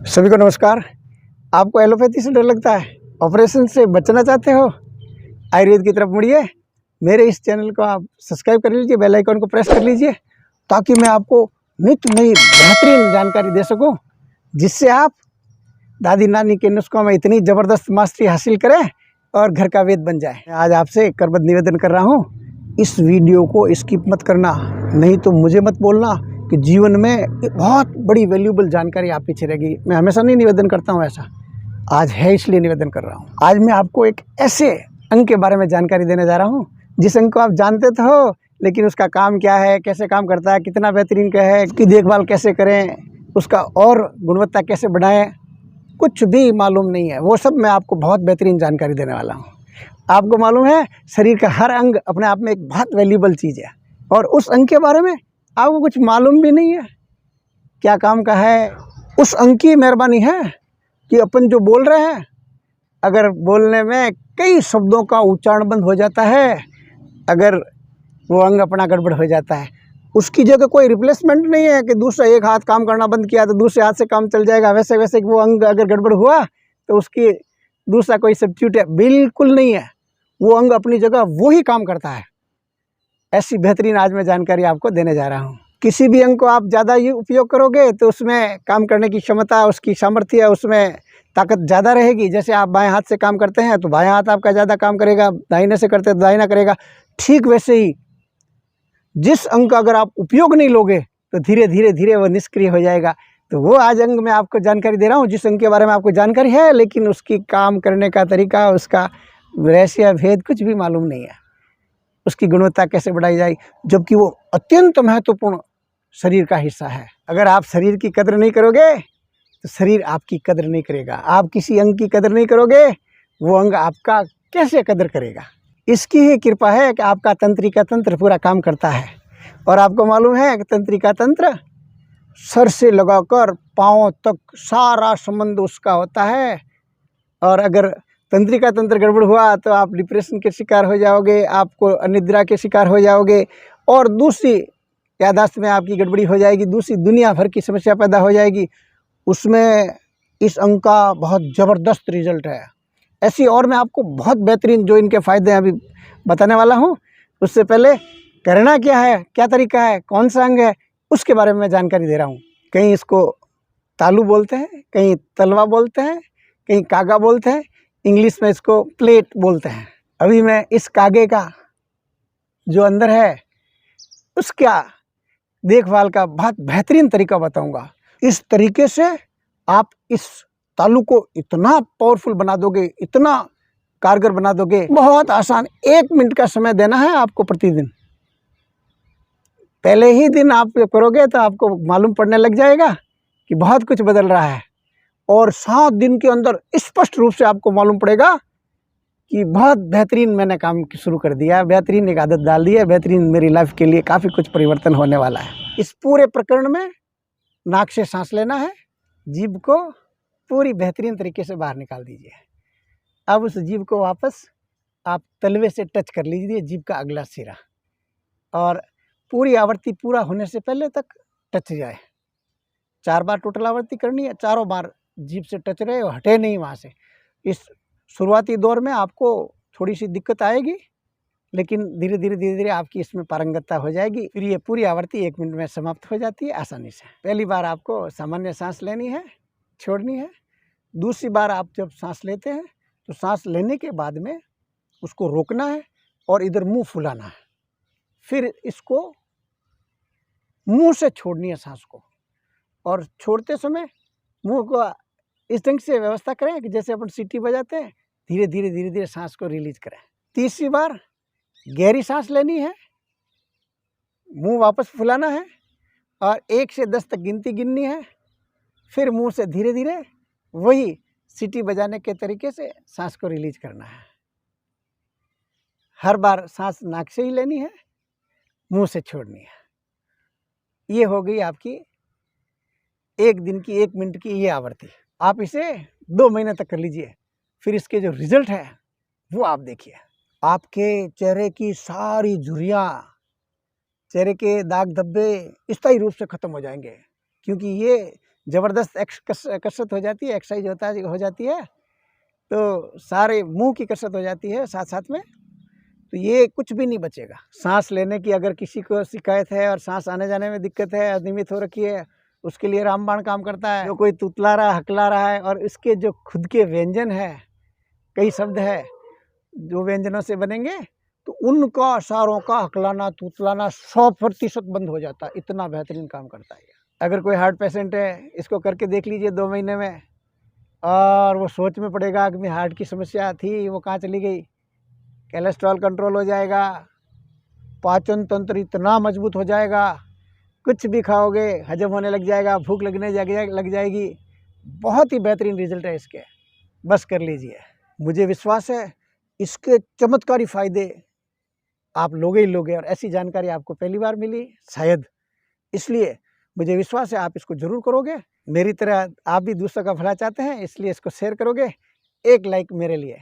सभी को नमस्कार। आपको एलोपैथी से डर लगता है, ऑपरेशन से बचना चाहते हो, आयुर्वेद की तरफ मुड़िए। मेरे इस चैनल को आप सब्सक्राइब कर लीजिए, बेल आइकन को प्रेस कर लीजिए ताकि मैं आपको नित्य नई बेहतरीन जानकारी दे सकूं, जिससे आप दादी नानी के नुस्खों में इतनी ज़बरदस्त मास्टरी हासिल करें और घर का वेद बन जाए। आज आपसे करबद्ध निवेदन कर रहा हूँ, इस वीडियो को स्किप मत करना, नहीं तो मुझे मत बोलना कि जीवन में बहुत बड़ी वैल्यूबल जानकारी आप पीछे रहेगी। मैं हमेशा नहीं निवेदन करता हूँ ऐसा, आज है इसलिए निवेदन कर रहा हूँ। आज मैं आपको एक ऐसे अंग के बारे में जानकारी देने जा रहा हूँ जिस अंग को आप जानते तो हो, लेकिन उसका काम क्या है, कैसे काम करता है, कितना बेहतरीन क्या है, उसकी देखभाल कैसे करें, उसका और गुणवत्ता कैसे बढ़ाएं, कुछ भी मालूम नहीं है। वो सब मैं आपको बहुत बेहतरीन जानकारी देने वाला हूँ। आपको मालूम है शरीर का हर अंग अपने आप में एक बहुत वैल्यूबल चीज़ है, और उस अंग के बारे में आपको कुछ मालूम भी नहीं है क्या काम का है। उस अंग की मेहरबानी है कि अपन जो बोल रहे हैं, अगर बोलने में कई शब्दों का उच्चारण बंद हो जाता है, अगर वो अंग अपना गड़बड़ हो जाता है, उसकी जगह कोई रिप्लेसमेंट नहीं है कि दूसरा एक हाथ काम करना बंद किया तो दूसरे हाथ से काम चल जाएगा। वैसे वैसे वो अंग अगर गड़बड़ हुआ तो उसकी दूसरा कोई सब्स्टिट्यूट है, बिल्कुल नहीं है। वो अंग अपनी जगह वो ही काम करता है। ऐसी बेहतरीन आज मैं जानकारी आपको देने जा रहा हूँ। किसी भी अंग को आप ज़्यादा ही उपयोग करोगे तो उसमें काम करने की क्षमता, उसकी सामर्थ्य, उसमें ताकत ज़्यादा रहेगी। जैसे आप बाएं हाथ से काम करते हैं तो बाएं हाथ आपका ज़्यादा काम करेगा, दाहिने से करते हैं तो दाहिना करेगा। ठीक वैसे ही जिस अंग का अगर आप उपयोग नहीं लोगे तो धीरे धीरे वो निष्क्रिय हो जाएगा। तो वो आज अंग मैं आपको जानकारी दे रहा हूँ जिस अंग के बारे में आपको जानकारी है, लेकिन उसकी काम करने का तरीका, उसका रहस्य भेद कुछ भी मालूम नहीं है। उसकी गुणवत्ता कैसे बढ़ाई जाए, जबकि वो अत्यंत महत्वपूर्ण शरीर का हिस्सा है। अगर आप शरीर की कदर नहीं करोगे तो शरीर आपकी कदर नहीं करेगा। आप किसी अंग की कदर नहीं करोगे, वो अंग आपका कैसे कदर करेगा। इसकी ही कृपा है कि आपका तंत्रिका तंत्र पूरा काम करता है। और आपको मालूम है कि तंत्रिका तंत्र सर से लगाकर पाँव तक सारा संबंध उसका होता है। और अगर तंत्रिका तंत्र गड़बड़ हुआ तो आप डिप्रेशन के शिकार हो जाओगे, आपको अनिद्रा के शिकार हो जाओगे, और दूसरी याददाश्त में आपकी गड़बड़ी हो जाएगी, दूसरी दुनिया भर की समस्या पैदा हो जाएगी। उसमें इस अंग का बहुत ज़बरदस्त रिजल्ट है। ऐसी और मैं आपको बहुत बेहतरीन जो इनके फ़ायदे हैं अभी बताने वाला हूँ। उससे पहले करना क्या है, क्या तरीका है, कौन सा अंग है, उसके बारे में मैं जानकारी दे रहा हूँ। कहीं इसको तालू बोलते हैं, कहीं तलवा बोलते हैं, कहीं कागा बोलते हैं, इंग्लिश में इसको प्लेट बोलते हैं। अभी मैं इस कागे का जो अंदर है उसका देखभाल का बहुत बेहतरीन तरीका बताऊंगा। इस तरीके से आप इस तालू को इतना पावरफुल बना दोगे, इतना कारगर बना दोगे, बहुत आसान। 1 मिनट का समय देना है आपको प्रतिदिन। पहले ही दिन आप करोगे तो आपको मालूम पड़ने लग जाएगा कि बहुत कुछ बदल रहा है, और 7 दिन के अंदर स्पष्ट रूप से आपको मालूम पड़ेगा कि बहुत बेहतरीन मैंने काम शुरू कर दिया, बेहतरीन एक आदत डाल दी है, बेहतरीन मेरी लाइफ के लिए काफ़ी कुछ परिवर्तन होने वाला है। इस पूरे प्रकरण में नाक से सांस लेना है, जीभ को पूरी बेहतरीन तरीके से बाहर निकाल दीजिए। अब उस जीभ को वापस आप तलवे से टच कर लीजिए, जीभ का अगला सिरा, और पूरी आवृत्ति पूरा होने से पहले तक टच जाए। 4 बार टोटल आवृत्ति करनी है, चारों बार जीभ से टच रहे और हटे नहीं वहाँ से। इस शुरुआती दौर में आपको थोड़ी सी दिक्कत आएगी, लेकिन धीरे धीरे आपकी इसमें पारंगतता हो जाएगी। फिर ये पूरी आवृत्ति 1 मिनट में समाप्त हो जाती है आसानी से। पहली बार आपको सामान्य सांस लेनी है, छोड़नी है। दूसरी बार आप जब सांस लेते हैं तो सांस लेने के बाद में उसको रोकना है और इधर मुंह फुलाना है। फिर इसको मुंह से छोड़नी है सांस को, और छोड़ते समय मुंह को इस ढंग से व्यवस्था करें कि जैसे अपन सीटी बजाते हैं, धीरे धीरे सांस को रिलीज करें। तीसरी बार गहरी सांस लेनी है, मुंह वापस फुलाना है और 1 से 10 तक गिनती गिननी है। फिर मुंह से धीरे धीरे वही सीटी बजाने के तरीके से सांस को रिलीज करना है। हर बार सांस नाक से ही लेनी है, मुंह से छोड़नी है। ये हो गई आपकी 1 दिन की 1 मिनट की ये आवृत्ति। आप इसे 2 महीने तक कर लीजिए, फिर इसके जो रिजल्ट है वो आप देखिए। आपके चेहरे की सारी झुर्रियाँ, चेहरे के दाग धब्बे स्थायी रूप से ख़त्म हो जाएंगे, क्योंकि ये ज़बरदस्त कसरत हो जाती है, एक्सरसाइज हो जाती है, तो सारे मुंह की कसरत हो जाती है साथ साथ में। तो ये कुछ भी नहीं बचेगा। सांस लेने की अगर किसी को शिकायत है और सांस आने जाने में दिक्कत है, अनियमित हो रखी है, उसके लिए रामबाण काम करता है। जो कोई तुतला रहा, हकला रहा है और इसके जो खुद के व्यंजन है, कई शब्द है जो व्यंजनों से बनेंगे, तो उनका सारों का हकलाना तुतलाना 100% बंद हो जाता है। इतना बेहतरीन काम करता है। अगर कोई हार्ट पेशेंट है, इसको करके देख लीजिए 2 महीने में, और वो सोच में पड़ेगा कि हार्ट की समस्या थी, वो कहाँ चली गई। कोलेस्ट्रॉल कंट्रोल हो जाएगा, पाचन तंत्र इतना मजबूत हो जाएगा, कुछ भी खाओगे हजम होने लग जाएगा, भूख लगने लग जाएगी। बहुत ही बेहतरीन रिजल्ट है इसके, बस कर लीजिए। मुझे विश्वास है इसके चमत्कारी फ़ायदे आप लोगे ही लोगे, और ऐसी जानकारी आपको पहली बार मिली शायद, इसलिए मुझे विश्वास है आप इसको ज़रूर करोगे। मेरी तरह आप भी दूसरों का भला चाहते हैं, इसलिए इसको शेयर करोगे। एक लाइक मेरे लिए।